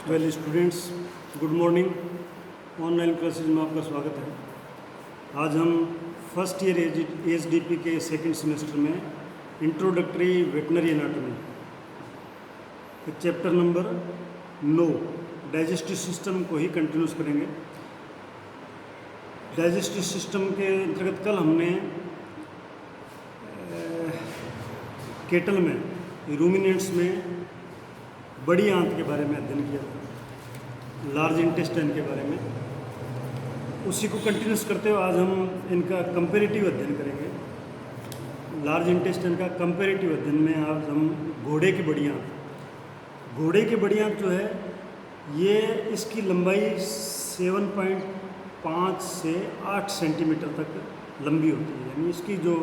Well students, good morning. Online classes में आपका स्वागत है। आज हम फर्स्ट ईयर एचडीपी के सेकंड सेमेस्टर में इंट्रोडक्टरी वेटनरी एनाटॉमी के चैप्टर नंबर 9 डाइजेस्टिव सिस्टम को ही कंटिन्यूस करेंगे। डाइजेस्टिव सिस्टम के अंतर्गत कल हमने केटल में रूमिनेंट्स में बड़ी आंत के बारे में अध्ययन किया था, लार्ज इंटेस्टाइन के बारे में। उसी को कंटिन्यूस करते हुए आज हम इनका कंपेरेटिव अध्ययन करेंगे। लार्ज इंटेस्टाइन का कंपेरेटिव अध्ययन में आज हम घोड़े की बड़ी आंत। घोड़े की बड़ी आंत जो है ये इसकी लंबाई 7.5 से 8 सेंटीमीटर तक लंबी होती है। यानी इसकी जो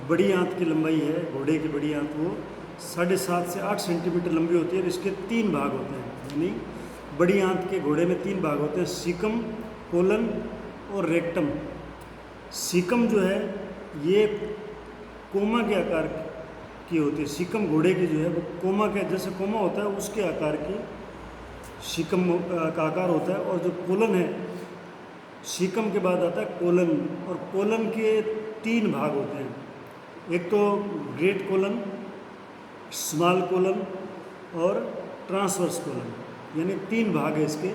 बड़ी आंत की लंबाई है, घोड़े की बड़ी आंत, वो 7.5 से 8 सेंटीमीटर लंबी होती है। और इसके 3 भाग होते हैं। यानी बड़ी आंत के घोड़े में 3 भाग होते हैं, सीकम, कोलन और रेक्टम। सीकम जो है ये कोमा के आकार की होती है। सीकम घोड़े की जो है वो कोमा के, जैसे कोमा होता है उसके आकार की सीकम का आकार होता है। और जो कोलन है, सीकम के बाद आता है कोलन। और कोलन के 3 भाग होते हैं। एक तो ग्रेट कोलन, स्मॉल कोलन और ट्रांसवर्स कोलन। यानी 3 भाग है इसके,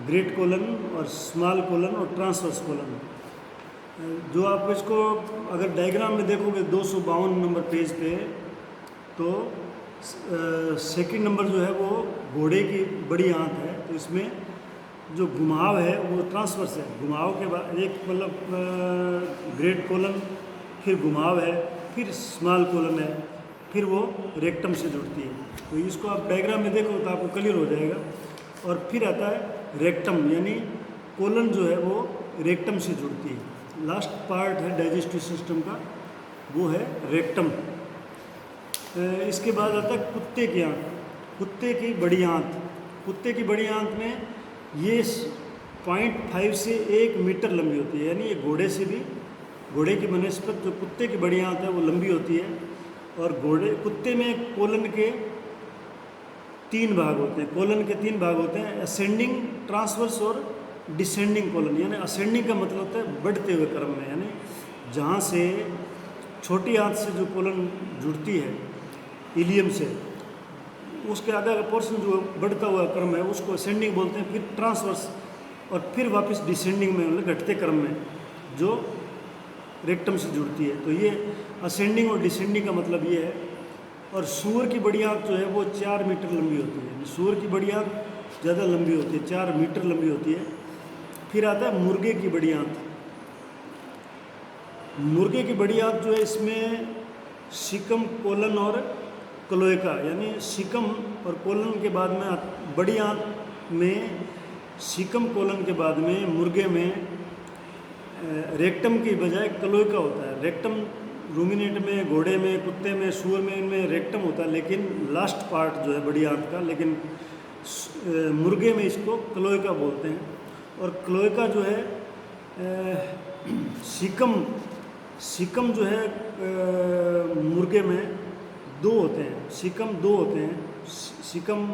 ग्रेट कोलन और स्मॉल कोलन और ट्रांसवर्स कोलन। जो आप इसको अगर डायग्राम में देखोगे 252 नंबर पेज पे, तो सेकंड नंबर जो है वो घोड़े की बड़ी आंत है। तो इसमें जो घुमाव है वो ट्रांसवर्स है। घुमाव के बाद एक मतलब ग्रेट कोलन, फिर घुमाव है, फिर स्मॉल कोलन है, फिर वो रेक्टम से जुड़ती है। तो इसको आप डायग्राम में देखो तो आपको क्लियर हो जाएगा। और फिर आता है रेक्टम, यानी कोलन जो है वो रेक्टम से जुड़ती है। लास्ट पार्ट है डाइजेस्टिव सिस्टम का, वो है रेक्टम। इसके बाद आता है कुत्ते की आंत, कुत्ते की बड़ी आंत। कुत्ते की बड़ी आंत में ये 0.5 से 1 मीटर लंबी होती है। यानी ये घोड़े से भी, घोड़े की बनस्पत जो कुत्ते की बड़ी आंत है वो लंबी होती है। और कुत्ते में कोलन के 3 भाग होते हैं। कोलन के 3 भाग होते हैं, असेंडिंग, ट्रांसवर्स और डिसेंडिंग कोलन। यानी असेंडिंग का मतलब होता है बढ़ते हुए क्रम में, यानी जहाँ से छोटी आंत से जो कोलन जुड़ती है इलियम से, उसके आगे का पोर्शन जो बढ़ता हुआ क्रम है उसको असेंडिंग बोलते हैं। फिर ट्रांसवर्स और फिर वापस डिसेंडिंग में, मतलब घटते क्रम में जो रेक्टम से जुड़ती है। तो ये असेंडिंग और डिसेंडिंग का मतलब ये है। और सूअर की बड़ी आंत जो है वो 4 मीटर लंबी होती है। सूअर की बड़ी आंत ज़्यादा लंबी होती है, 4 मीटर लंबी होती है। फिर आता है मुर्गे की बड़ी आंत। मुर्गे की बड़ी आंत जो है इसमें सीकम, कोलन और क्लोएका, यानी सीकम और कोलन के बाद में बड़ी आंत में सीकम, कोलन के बाद में मुर्गे में रेक्टम की बजाय क्लोएका होता है। रेक्टम रूमिनेंट में, घोड़े में, कुत्ते में, सूअर में, इनमें रेक्टम होता है, लेकिन लास्ट पार्ट जो है बड़ी आंत का। लेकिन मुर्गे में इसको क्लोएका बोलते हैं। और क्लोएका जो है सीकम जो है मुर्गे में 2 होते हैं। सीकम 2 होते हैं। सीकम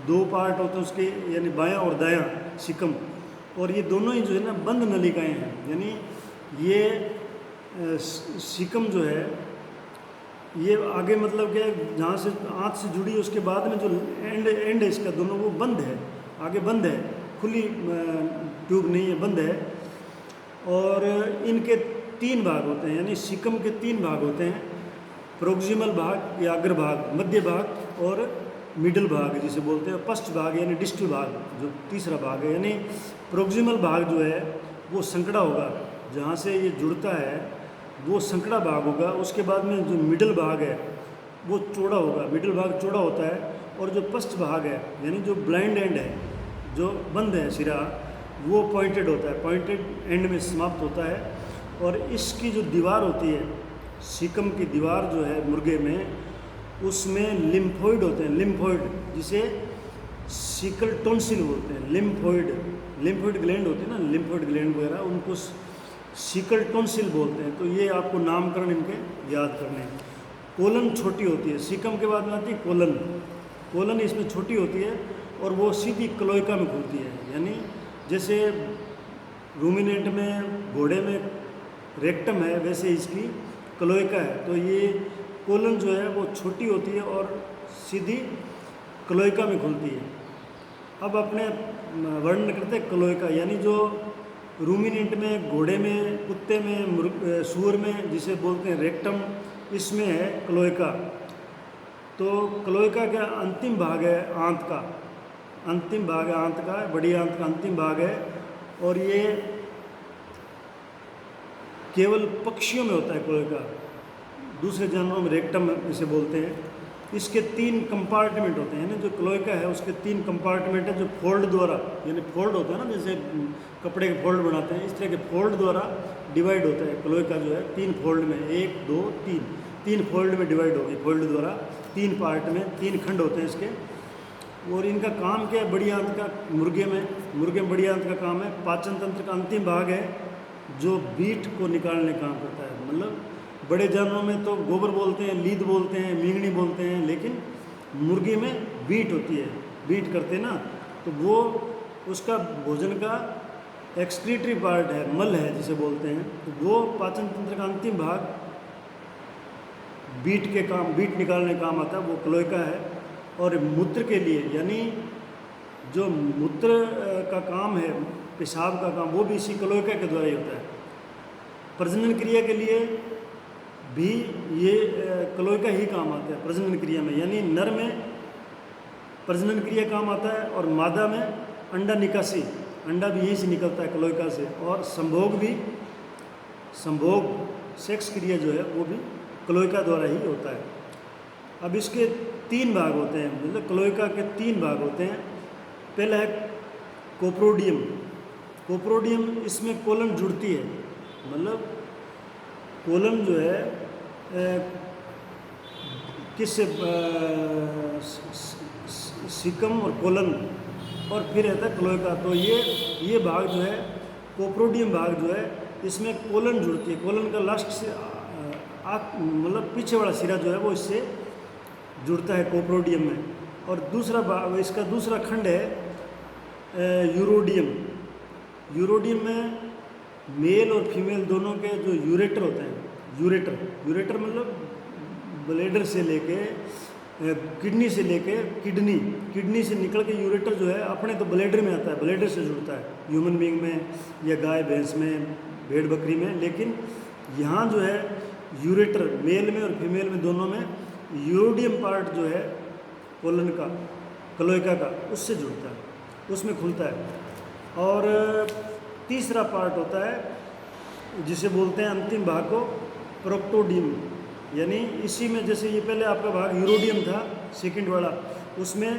2 पार्ट होते हैं उसके, यानी बायां और दायां सीकम। और ये दोनों ही जो है ना बंद नलिकाएं हैं। यानी ये सीकम जो है ये आगे मतलब क्या है, जहाँ से आंत से जुड़ी है उसके बाद में जो एंड है इसका, दोनों वो बंद है, आगे बंद है, खुली ट्यूब नहीं है, बंद है। और इनके 3 भाग होते हैं। यानी सीकम के 3 भाग होते हैं, प्रोक्सिमल भाग या अग्र भाग, मध्य भाग और मिडल भाग जिसे बोलते हैं। पश्च भाग यानी डिस्टल भाग जो तीसरा भाग है। यानी प्रोक्सिमल भाग जो है वो संकड़ा होगा, जहाँ से ये जुड़ता है वो संकड़ा भाग होगा। उसके बाद में जो मिडल भाग है वो चौड़ा होगा, मिडल भाग चौड़ा होता है। और जो पश्च भाग है, यानी जो ब्लाइंड एंड है, जो बंद है सिरा, वो पॉइंटेड होता है, पॉइंटेड एंड में समाप्त होता है। और इसकी जो दीवार होती है, सीकम की दीवार जो है मुर्गे में, उसमें लिम्फोइड होते हैं। लिम्फोइड जिसे सीकल टोंसिल बोलते हैं। लिम्फोइड ग्लैंड होते हैं ना, लिम्फोइड ग्लैंड वगैरह, उनको सीकल टोंसिल बोलते हैं। तो ये आपको नामकरण इनके याद करने हैं। कोलन छोटी होती है, सीकम के बाद में आती है कोलन। कोलन इसमें छोटी होती है और वो सीधी क्लोएका में खुलती है। यानी जैसे रूमिनेंट में, घोड़े में रेक्टम है, वैसे इसकी क्लोएका है। तो ये कोलन जो है वो छोटी होती है और सीधी क्लोएका में खुलती है। अब अपने वर्णन करते हैं क्लोएका, यानी जो रूमिनेंट में, घोड़े में, कुत्ते में, सूअर में जिसे बोलते हैं रेक्टम, इसमें है क्लोएका। तो क्लोएका का अंतिम भाग है आंत का, अंतिम भाग है आंत का, बड़ी आंत का अंतिम भाग है। और ये केवल पक्षियों में होता है क्लोएका, दूसरे जानवरों में रेक्टम इसे बोलते हैं। इसके 3 कंपार्टमेंट होते हैं ना, जो क्लोएका है उसके 3 कंपार्टमेंट है, जो फोल्ड द्वारा, यानी फोल्ड होता है ना, जैसे कपड़े के फोल्ड बनाते हैं, इस तरह के फोल्ड द्वारा डिवाइड होता है क्लोएका जो है। 3 फोल्ड में, 1 2 3, 3 फोल्ड में डिवाइड होगी, फोल्ड द्वारा 3 पार्ट में, 3 खंड होते हैं इसके। और इनका काम क्या है? बड़ी आंत का, मुर्गे में बड़ी आंत का काम है, पाचन तंत्र का अंतिम भाग है जो बीट को निकालने का काम करता है। मतलब बड़े जानवरों में तो गोबर बोलते हैं, लीद बोलते हैं, मींगनी बोलते हैं, लेकिन मुर्गी में बीट होती है, बीट करते हैं ना, तो वो उसका भोजन का एक्सक्रीटरी पार्ट है, मल है जिसे बोलते हैं। तो वो पाचन तंत्र का अंतिम भाग बीट के काम, बीट निकालने का काम आता है, वो क्लोएका है। और मूत्र के लिए, यानी जो मूत्र का काम है, पेशाब का काम, वो भी इसी क्लोएका के द्वारा ही होता है। प्रजनन क्रिया के लिए भी ये क्लोएका ही काम आता है प्रजनन क्रिया में, यानी नर में प्रजनन क्रिया काम आता है और मादा में अंडा निकासी, अंडा भी यहीं से निकलता है क्लोएका से। और संभोग सेक्स क्रिया जो है वो भी क्लोएका द्वारा ही होता है। अब इसके 3 भाग होते हैं, मतलब क्लोएका के 3 भाग होते हैं। पहला है कोप्रोडियम। कोप्रोडियम, इसमें कोलन जुड़ती है, मतलब कोलन जो है किससे, सिकम और कोलन, और फिर रहता है क्लोएका। तो ये भाग जो है, कोप्रोडियम भाग जो है, इसमें कोलन जुड़ती है। कोलन का लास्ट से मतलब पीछे वाला सिरा जो है वो इससे जुड़ता है कोप्रोडियम में। और दूसरा भाग, इसका दूसरा खंड है यूरोडियम। यूरोडियम में मेल और फीमेल दोनों के जो यूरेटर होते हैं, यूरेटर मतलब ब्लेडर से लेके, किडनी से लेके, किडनी से निकल के यूरेटर जो है अपने तो ब्लेडर में आता है, ब्लेडर से जुड़ता है ह्यूमन बीइंग में या गाय भैंस में, भेड़ बकरी में। लेकिन यहाँ जो है यूरेटर, मेल में और फीमेल में दोनों में यूरोडियम पार्ट जो है कोलन का, क्लोएका का, उससे जुड़ता है, उसमें खुलता है। और तीसरा पार्ट होता है जिसे बोलते हैं अंतिम भाग को प्रोक्टोडियम, यानी इसी में, जैसे ये पहले आपका भाग यूरोडियम था सेकंड वाला, उसमें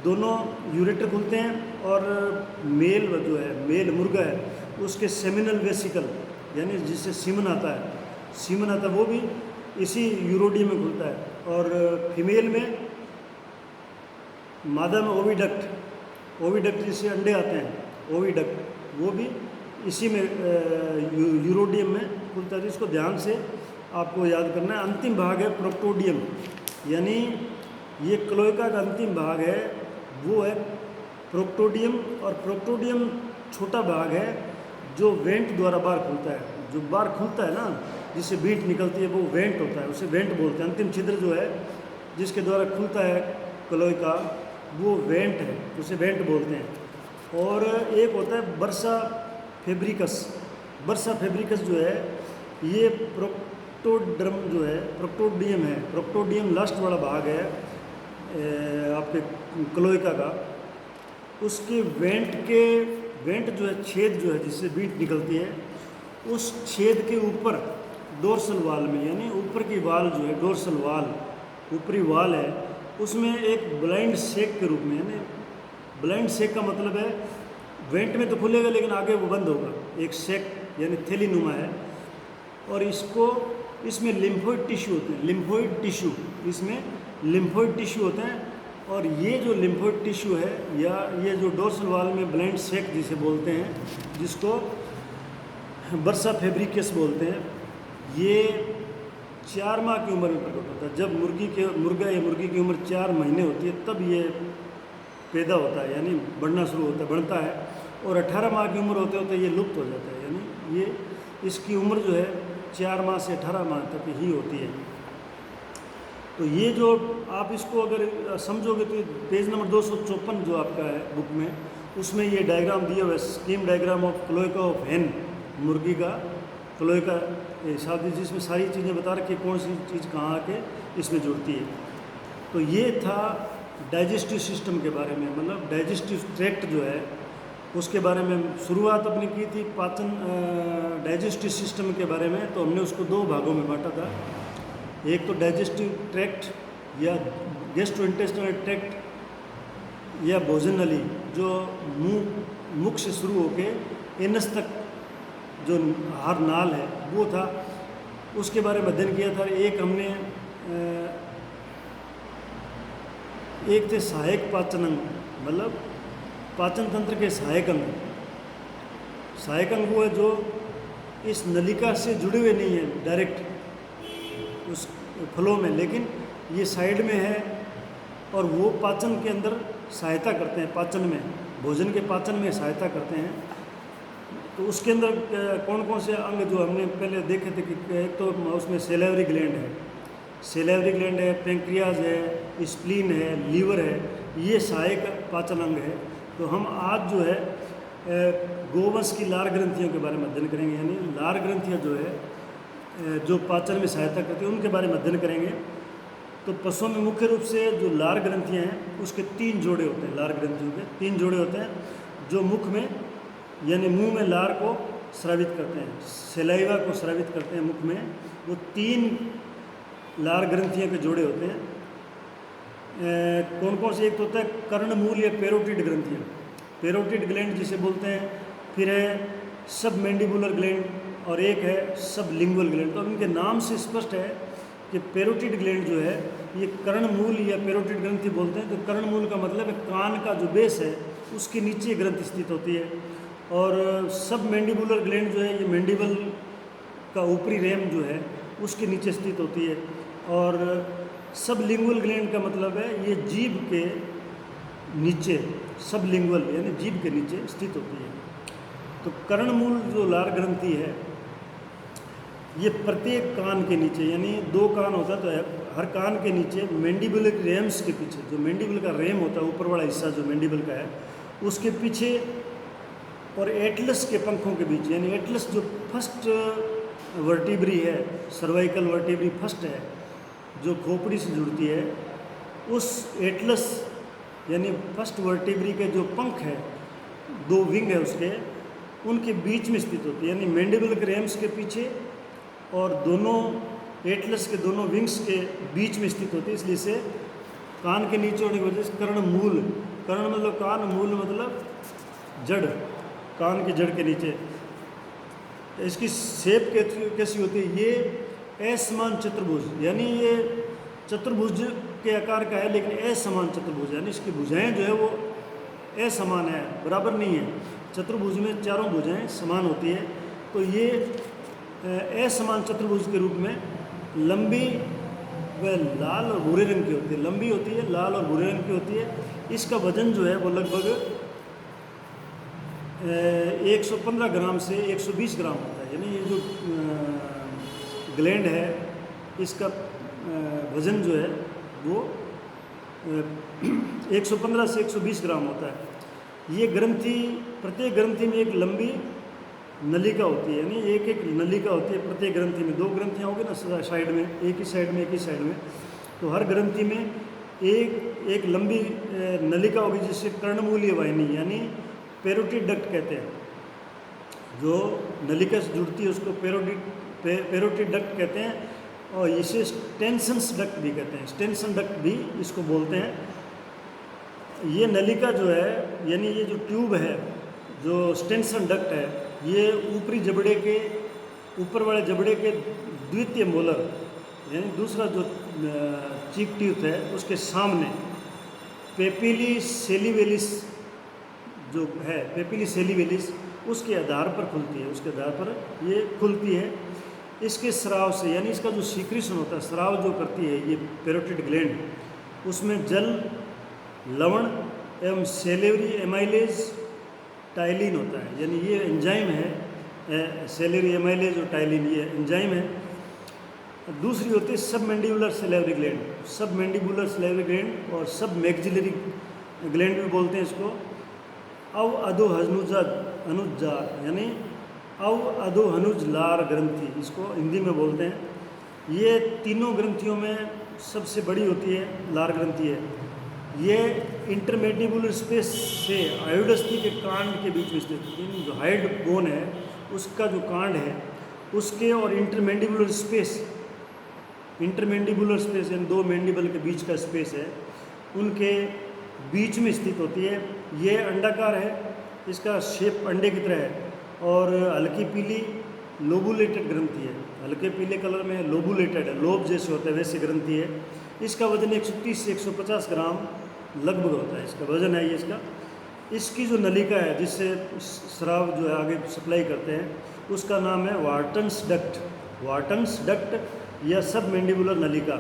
दोनों यूरेटर खुलते हैं और मेल जो है, मेल मुर्गा है, उसके सेमिनल वेसिकल, यानी जिससे सीमन आता है, वो भी इसी यूरोडियम में खुलता है। और फीमेल में, मादा में ओविडक्ट जिससे अंडे आते हैं, ओविडक्ट, वो भी इसी में यूरोडियम में खुलता है। इसको ध्यान से आपको याद करना है। अंतिम भाग है प्रोक्टोडियम, यानी ये क्लोएका का अंतिम भाग है, वो है प्रोक्टोडियम। और प्रोक्टोडियम छोटा भाग है जो वेंट द्वारा बाहर खुलता है। जो बाहर खुलता है ना, जिससे बीट निकलती है, वो वेंट होता है, उसे वेंट बोलते हैं। अंतिम छिद्र जो है जिसके द्वारा खुलता है क्लोएका, वो वेंट है, उसे वेंट बोलते हैं। और एक होता है बर्सा फेब्रिकस जो है, ये प्रोक्टोड्रम जो है, प्रोक्टोडियम है, प्रोक्टोडियम लास्ट वाला भाग है आपके क्लोएका का। उसके वेंट जो है, छेद जो है जिससे बीट निकलती है, उस छेद के ऊपर डोर्सल वाल में, यानी ऊपर की वाल जो है, डोर्सल वाल, ऊपरी वाल है, उसमें एक ब्लाइंड सेक के रूप में, यानी ब्लाइंड सेक का मतलब है वेंट में तो खुलेगा लेकिन आगे वो बंद होगा, एक सेक यानी थैली नुमा है। और इसमें लिम्फोइड टिश्यू होते हैं, इसमें लिम्फोइड टिश्यू होते हैं। और ये जो लिम्फोइड टिश्यू है, या ये जो डोर्सल वाल में ब्लाइंड सेक जिसे बोलते हैं, जिसको बर्सा फेब्रिकस बोलते हैं, ये 4 माह की उम्र में प्रकट होता है। जब मुर्गा या मुर्गी की उम्र 4 महीने होती है, तब ये पैदा होता है, यानी बढ़ना शुरू होता है, बढ़ता है, और 18 माह की उम्र होते होते ये लुप्त हो जाता है। यानी ये इसकी उम्र जो है 4 माह से 18 माह तक ही होती है। तो ये जो आप इसको अगर समझोगे तो पेज नंबर 254 जो आपका है बुक में, उसमें ये डायग्राम दिया हुआ है, scheme diagram of cloaca of हेन, मुर्गी का क्लोएका हिसाब, जिसमें सारी चीज़ें बता रखी कौन सी चीज़ कहाँ आके इसमें जुड़ती है। तो ये था डाइजेस्टिव सिस्टम के बारे में, मतलब डाइजेस्टिव ट्रैक्ट जो है उसके बारे में शुरुआत अपनी की थी पाचन डाइजेस्टिव सिस्टम के बारे में। तो हमने उसको 2 भागों में बांटा था, एक तो डाइजेस्टिव ट्रैक्ट या गैस्ट्रोइंटेस्टाइनल ट्रैक्ट या भोजन नली, जो मुख से शुरू होके एनस तक जो आहार नाल है वो था, उसके बारे में अध्ययन किया था। एक हमने एक थे सहायक पाचन अंग, मतलब पाचन तंत्र के सहायक अंग। सहायक अंग वो है जो इस नलिका से जुड़े हुए नहीं है डायरेक्ट उस फ्लो में, लेकिन ये साइड में है और वो पाचन के अंदर सहायता करते हैं, पाचन में, भोजन के पाचन में सहायता करते हैं। तो उसके अंदर कौन कौन से अंग जो हमने पहले देखे थे कि एक तो उसमें सेलेवरी ग्लैंड है, सेलेवरी ग्लैंड है, पेंक्रियाज है, स्प्लीन है, लीवर है, ये सहायक पाचन अंग है। तो हम आज जो है गोवंश की लार ग्रंथियों के बारे में अध्ययन करेंगे, यानी लार ग्रंथियाँ जो है जो पाचन में सहायता करती है उनके बारे में अध्ययन करेंगे। तो पशुओं में मुख्य रूप से जो लार ग्रंथियाँ हैं उसके 3 जोड़े होते हैं, लार ग्रंथियों के 3 जोड़े होते हैं जो मुख में यानी मुंह में लार को स्रावित करते हैं, सेलाइवा को स्रावित करते हैं मुख में। वो 3 लार ग्रंथियों के जोड़े होते हैं। कौन कौन से? एक तो होता है कर्णमूल या पेरोटिड ग्रंथियाँ, पेरोटिड ग्लैंड जिसे बोलते हैं, फिर है सब मैंडिबुलर ग्लैंड और एक है सब लिंगुअल ग्लैंड। तो इनके नाम से स्पष्ट है कि पेरोटिड ग्लैंड जो है ये कर्णमूल या पेरोटिड ग्रंथि बोलते हैं। तो कर्णमूल का मतलब है कान का जो बेस है उसके नीचे ग्रंथि स्थित होती है, और सब मैंडिबुलर ग्लैंड जो है ये मैंडिबल का ऊपरी रेम जो है उसके नीचे स्थित होती है, और सब लिंगुअल ग्लैंड का मतलब है ये जीभ के नीचे, सब लिंगुअल यानी जीभ के नीचे स्थित होती है। तो कर्णमूल जो लार ग्रंथि है ये प्रत्येक कान के नीचे, यानी 2 कान होता है तो हर कान के नीचे मैंडिबुलर रेम्स के पीछे, जो मैंडिबल का रेम होता है ऊपर वाला हिस्सा जो मैंडिबल का है उसके पीछे, और एटलस के पंखों के बीच, यानी एटलस जो फर्स्ट वर्टिब्री है, सर्वाइकल वर्टिब्री फर्स्ट है जो खोपड़ी से जुड़ती है, उस एटलस यानी फर्स्ट वर्टिब्री के जो पंख है, 2 विंग है उसके, उनके बीच में स्थित होती है, यानी मैंडिबल के रेम्स के पीछे और दोनों एटलस के दोनों विंग्स के बीच में स्थित होती है। इसलिए से कान के नीचे होने की वजह से कर्णमूल, कर्ण मतलब कान, मूल मतलब जड़, कान की जड़ के नीचे। इसकी शेप कैसी होती है? ये असमान चतुर्भुज, यानी ये चतुर्भुज के आकार का है लेकिन असमान चतुर्भुज, यानी इसकी भुजाएं जो है वो असमान है, बराबर नहीं है। चतुर्भुज में चारों भुजाएं समान होती है। तो ये असमान चतुर्भुज के रूप में लंबी व लाल और भूरे रंग की होती है, लंबी होती है, लाल और भूरे रंग की होती है। इसका वजन जो है वो लगभग 115 ग्राम से 120 ग्राम होता है, यानी ये जो ग्लैंड है इसका वजन जो है वो 115 से 120 ग्राम होता है। ये ग्रंथि, प्रत्येक ग्रंथि में एक लंबी नलिका होती है, यानी एक एक नलिका होती है प्रत्येक ग्रंथि में। 2 ग्रंथियाँ होगी ना साइड में, एक ही साइड में, एक ही साइड में। तो हर ग्रंथि में एक लंबी नलिका होगी जिससे कर्णमूलीय वाहिनी यानी पेरोटिड डक्ट कहते हैं। जो नलिका से जुड़ती है उसको पेरोटिड डक्ट कहते हैं, और इसे स्टेंसन्स डक्ट भी कहते हैं, स्टेंसन डक्ट भी इसको बोलते हैं। ये नलिका जो है यानी ये जो ट्यूब है, जो स्टेंसन डक्ट है, ये ऊपरी जबड़े के, ऊपर वाले जबड़े के द्वितीय मोलर यानी दूसरा जो चीक टीथ है उसके सामने पेपिली सेलिवेलिस जो है, पेपिली सेलिवेलिस उसके आधार पर खुलती है, उसके आधार पर ये खुलती है। इसके स्राव से, यानी इसका जो सीक्रेशन होता है, स्राव जो करती है ये पेरोटिड ग्लैंड, उसमें जल, लवण एवं सेलेवरी एमाइलेज टाइलिन होता है, यानी ये एंजाइम है, सेलेवरी एमाइलेज और टाइलिन ये एंजाइम है। दूसरी होती है सब मैंडिबुलर सेलेवरी ग्लैंड, सब मैंडिबुलर सेलेवरी ग्लैंड और सब मैक्सिलरी ग्लैंड भी बोलते हैं इसको। अव अधो अनुजा यानी अव अधो हनुज लार ग्रंथि, इसको हिंदी में बोलते हैं। ये तीनों ग्रंथियों में सबसे बड़ी होती है, लार ग्रंथि है। ये इंटरमेंडिबुलर स्पेस से आयोडस्थि के कांड के बीच में स्थित है। जो हाइड बोन है उसका जो कांड है उसके और इंटरमेंडिबुलर स्पेस यानी दो मैंडिबल के बीच का स्पेस है, उनके बीच में स्थित होती है। ये अंडाकार है, इसका शेप अंडे की तरह है और हल्की पीली लोबुलेटेड ग्रंथि है, हल्के पीले कलर में लोबुलेटेड है, लोब जैसे होता है वैसे ग्रंथि है। इसका वजन 130 से 150 ग्राम लगभग होता है, इसका वजन है ये इसका। इसकी जो नलिका है जिससे स्राव जो है आगे सप्लाई करते हैं उसका नाम है वार्टन्स डक्ट या सब मैंडिबुलर नलिका।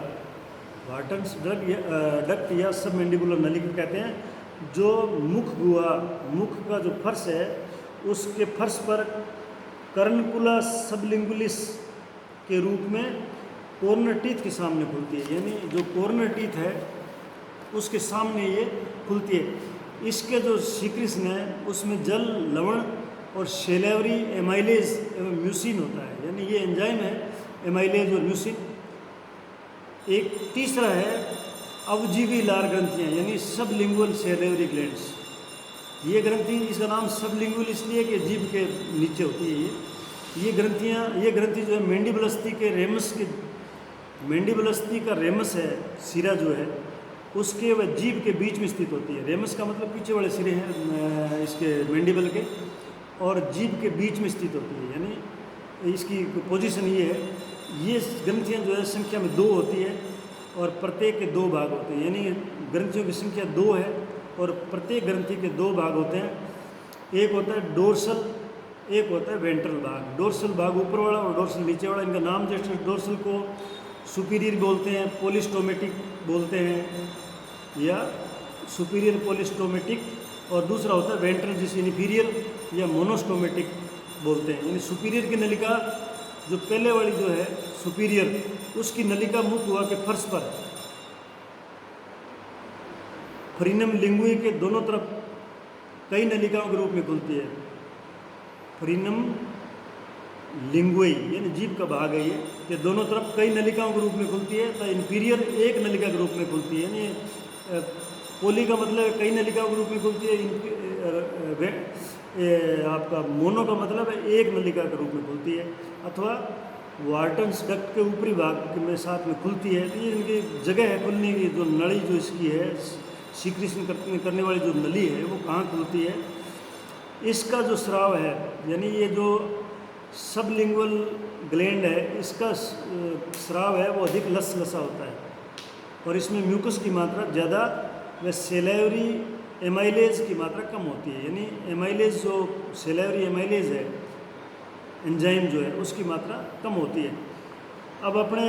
वार्टन्स डक्ट या सब मैंडिबुलर नलिका कहते हैं। जो मुख का जो फर्श है उसके फर्श पर कर्नकुला सबलिंगुलिस के रूप में कॉर्नर टीथ के सामने खुलती है, यानी जो कॉर्नर टीथ है उसके सामने ये खुलती है। इसके जो सीक्रेशन है उसमें जल, लवण और सेलेवरी एमाइलेज एवं म्यूसिन होता है, यानी ये एंजाइम है एमाइलेज और म्यूसिन। एक तीसरा है अवजीवी लार ग्रंथियाँ यानी सबलिंगुअल सेलेवरी ग्लैंड्स। ये ग्रंथि, इसका नाम सबलिंगुअल इसलिए कि जीभ के नीचे होती है ये ग्रंथि जो है मैंडिबुलस्थी का रेमस है, सिरा जो है उसके व जीभ के बीच में स्थित होती है। रेमस का मतलब पीछे वाले सिरे हैं इसके मैंडिबल के, और जीभ के बीच में स्थित होती है, यानी इसकी पोजीशन ये है। ये ग्रंथियाँ जो है संख्या में 2 होती है और प्रत्येक के 2 भाग होते हैं, यानी ग्रंथियों की संख्या 2 है और प्रत्येक ग्रंथि के 2 भाग होते हैं। एक होता है डोर्सल, एक होता है वेंट्रल भाग। डोर्सल भाग ऊपर वाला और डोर्सल नीचे वाला। इनका नाम जैसे डोर्सल को सुपीरियर बोलते हैं, पोलिस्टोमेटिक बोलते हैं या सुपीरियर पोलिस्टोमेटिक, और दूसरा होता है वेंट्रल जिसे इन्फीरियर या मोनोस्टोमेटिक बोलते हैं। यानी सुपीरियर की नलिका जो पहले वाली जो है सुपीरियर, उसकी नलिका मुख हुआ के फर्श पर फ्रीनम लिंगुई के दोनों तरफ कई नलिकाओं के रूप में खुलती है। फ्रीनम लिंगुई यानी जीभ का भाग है ये दोनों तरफ कई नलिकाओं के रूप में खुलती है। तो इन्फीरियर एक नलिका के रूप में खुलती है, यानी पोली का मतलब है कई नलिकाओं के रूप में खुलती है। आपका मोनो का मतलब है एक नलिका के रूप में खुलती है, अथवा वार्टन्स डक्ट के ऊपरी भाग में साथ में खुलती है। तो ये इनकी जगह है खुलने की, जो नली जो इसकी है सीक्रेशन करने वाली जो नली है वो कहाँ खुलती है। इसका जो स्राव है यानी ये जो सबलिंगुअल ग्लैंड है इसका स्राव है वो अधिक लसलसा होता है और इसमें म्यूकस की मात्रा ज़्यादा व सेलेवरी एमाइलेज की मात्रा कम होती है। यानी एमाइलेज जो सेलेवरी एमाइलेज है एंजाइम जो है उसकी मात्रा कम होती है। अब अपने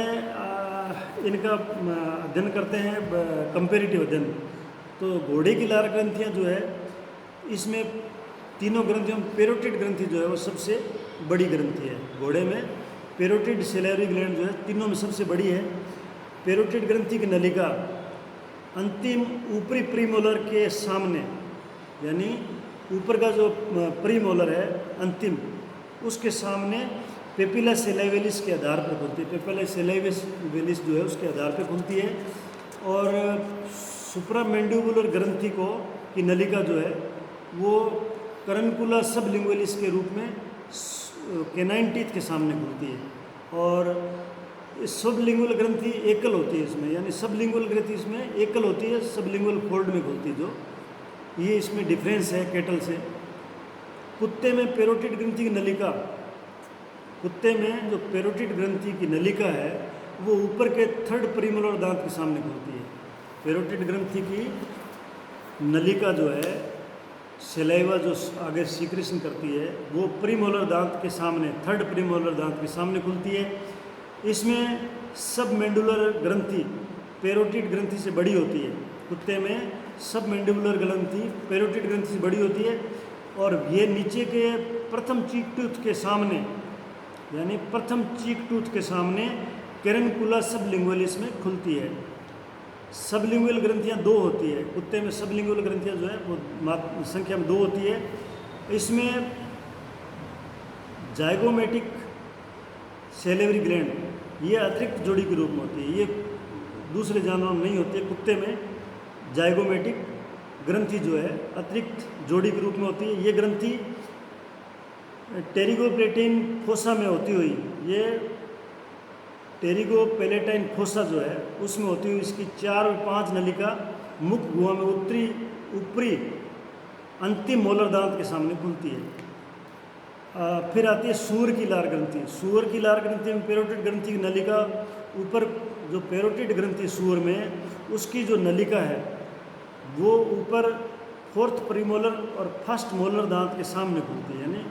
इनका अध्ययन करते हैं, कंपेरेटिव अध्ययन। तो घोड़े की लार ग्रंथियाँ जो है इसमें तीनों ग्रंथियों में पेरोटिड ग्रंथि जो है वो सबसे बड़ी ग्रंथि है। घोड़े में पेरोटिड सेलेवरी ग्लैंड जो है तीनों में सबसे बड़ी है। पेरोटिड ग्रंथि की नलिका अंतिम ऊपरी प्रीमोलर के सामने, यानी ऊपर का जो प्रीमोलर है अंतिम, उसके सामने पेपिला सेलेवेलिस के आधार पर खुलती है। पेपिला सेलेवेलिस जो है उसके आधार पर खुलती है। और सुप्रामैंडिबुलर ग्रंथि की नलिका जो है वो करनकुला सबलिंगुअलिस के रूप में कैनाइन टीथ के सामने खुलती है। और सबलिंगुअल ग्रंथि एकल होती है इसमें, यानी सबलिंगुअल ग्रंथि इसमें एकल होती है, सबलिंगुअल फोल्ड में खुलती है। जो ये इसमें डिफरेंस है कैटल से। कुत्ते में पेरोटिड ग्रंथि की नलिका, कुत्ते में जो पेरोटिड ग्रंथि की नलिका है वो ऊपर के थर्ड प्रीमोलर दांत के सामने खुलती है। पेरोटिड ग्रंथि की नलिका जो है सलाइवा जो आगे सीक्रेशन करती है वो प्रीमोलर दांत के सामने, थर्ड प्रीमोलर दांत के सामने खुलती है। इसमें सब मैंडुलर ग्रंथि पेरोटिड ग्रंथि से बड़ी होती है। कुत्ते में सब मैंडिबुलर ग्रंथि पैरोटिड ग्रंथि से बड़ी होती है, और ये नीचे के प्रथम चीक टूथ के सामने, यानी प्रथम चीक टूथ के सामने कैरनकुला सबलिंगुअलिस में खुलती है। सबलिंगुअल ग्रंथियाँ 2 होती है, कुत्ते में सबलिंगुअल ग्रंथियाँ जो है वो संख्या में 2 होती है। इसमें जाइगोमेटिक सेलेवरी ग्लैंड ये अतिरिक्त जोड़ी के रूप में होती है, ये दूसरे जानवरों में नहीं होती है। कुत्ते में जाइगोमेटिक ग्रंथि जो है अतिरिक्त जोड़ी के रूप में होती है। ये ग्रंथि टेरिगोप्लेटिन फोसा में होती हुई, ये टेरिगोपेलेटाइन फोसा जो है उसमें होती हुई इसकी 4 और 5 नलिका मुख गुहा में ऊपरी अंतिम मोलर दांत के सामने खुलती है। फिर आती है सूअर की लार ग्रंथि। सूअर की लार ग्रंथि में पैरोटिड ग्रंथि की नलिका ऊपर, जो पैरोटिड ग्रंथि सूअर में, उसकी जो नलिका है वो ऊपर 4th प्रीमोलर और 1st मोलर दांत के सामने खुलती है, यानी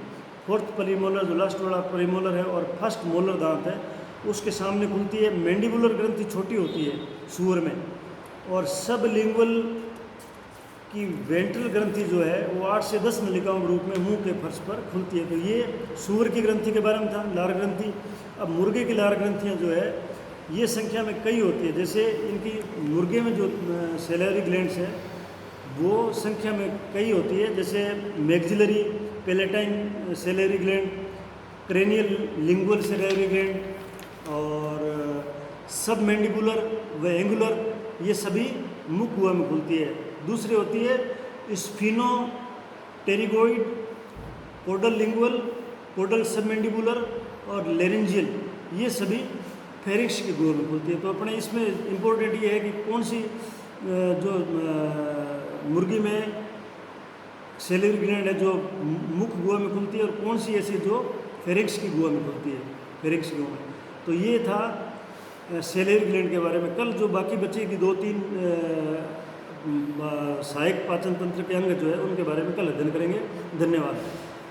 4th प्रीमोलर जो लास्ट वाला प्रीमोलर है और 1st मोलर दांत है उसके सामने खुलती है। मैंडिबुलर ग्रंथि छोटी होती है सूअर में, और सबलिंगुअल की वेंट्रल ग्रंथि जो है वो 8 से 10 नलिकाओं के रूप में मुंह के फर्श पर खुलती है। तो ये सूअर की ग्रंथि के बारे में था, लार ग्रंथि। अब मुर्गे की लार ग्रंथियाँ जो है ये संख्या में कई होती है, जैसे इनकी मुर्गे में जो सेलेवरी ग्लैंड्स है वो संख्या में कई होती है, जैसे maxillary palatine salivary gland, cranial lingual salivary gland और सब मैंडिबुलर व एंगुलर, ये सभी मुख गुहा में खुलती है। दूसरी होती है स्फिनो टेरिगोइड, कोडल लिंगुअल, कोडल सबमैंडिबुलर और लेरिंजियल, ये सभी फेरिक्स के गुहा में खुलती है। तो अपने इसमें इम्पोर्टेंट ये है कि कौन सी जो मुर्गी में सेलेवरी ग्लैंड है जो मुख गुहा में खुलती है, और कौन सी ऐसी जो फेरिक्स की गुहा में खुलती है, फेरिक्स गुहा में। तो ये था सेलेवरी ग्लैंड के बारे में। कल जो बाकी बचे की 2-3 सहायक पाचन तंत्र के अंग जो है उनके बारे में कल अध्ययन करेंगे। धन्यवाद।